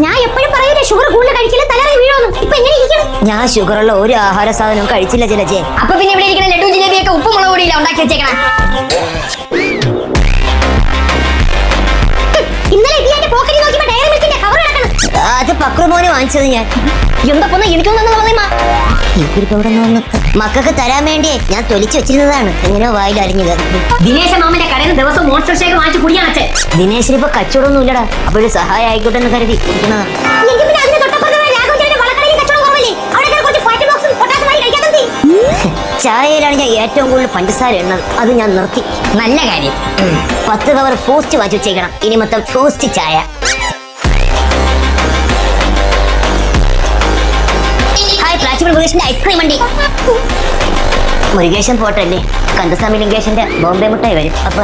ഞാൻ എപ്പോഴും പറയൂലേ ഷുഗർ കൂടുതൽ കഴിക്കില്ല തലറി വീഴോന്ന്. ഇപ്പൊ എങ്ങനെ ഇരിക്കണം? ഞാൻ ഷുഗറുള്ള ഒരു ആഹാര സാധനവും കഴിച്ചില്ല ജലജെ. അപ്പൊ പിന്നെ ഇവിടെ ഇരിക്കുന്ന ലഡു ജിലേബിയൊക്കെ ഉപ്പ് മുളക് പൊടിയില്ല ഉണ്ടാക്കി വെച്ചേക്കണം. ഇന്നലെ ഇതിന്റെ പോക്കറ്റിൽ നോക്കിയപ്പോ ഡയറി മിൽക്കിന്റെ കവർ കിടക്കണം. അത് പക്രുമോന് വാങ്ങിച്ചത് ഞാൻ. എന്തൊക്കെ എനിക്കൊന്നും പറയുമ്പോ മക്കൾക്ക് തരാൻ വേണ്ടിയേ ഞാൻ തൊലിച്ചു വെച്ചിരുന്നതാണ്. എങ്ങനെയോ വായിൽ അരിഞ്ഞത്. ദിനേശ മാമന്റെ കടയിൽ ദിവസം മോൺസ്റ്റർ ഷേക്ക് വാങ്ങിച്ചു കുടിയാണ് അച്ഛൻ. ദിനേശിന് ഇപ്പൊ കച്ചവടമൊന്നും ഇല്ലടാ. അപ്പോഴൊരു സഹായം ആയിക്കോട്ടെ എന്ന് കരുതി കുടിക്കുന്നതാണ്. ചായയിലാണ് ഞാൻ ഏറ്റവും കൂടുതൽ പഞ്ചസാര എണ്ണത്. അത് ഞാൻ നിർത്തി. നല്ല കാര്യം. 10 കവർ ഫൂസ്റ്റ് വാങ്ങിച്ചു വെച്ചേക്കണം. ഇനി മൊത്തം ഫൂസ്റ്റ് ചായ. ഹായ് പ്ലാച്ചിമൽ മുരുകേശന്റെ ഐസ്ക്രീം വണ്ടി. മുരുകേശൻ പോട്ടല്ലേ, കന്തസ്വാമി ലിംഗേശന്റെ ബോംബെ മുട്ടായി വരും. അപ്പൊ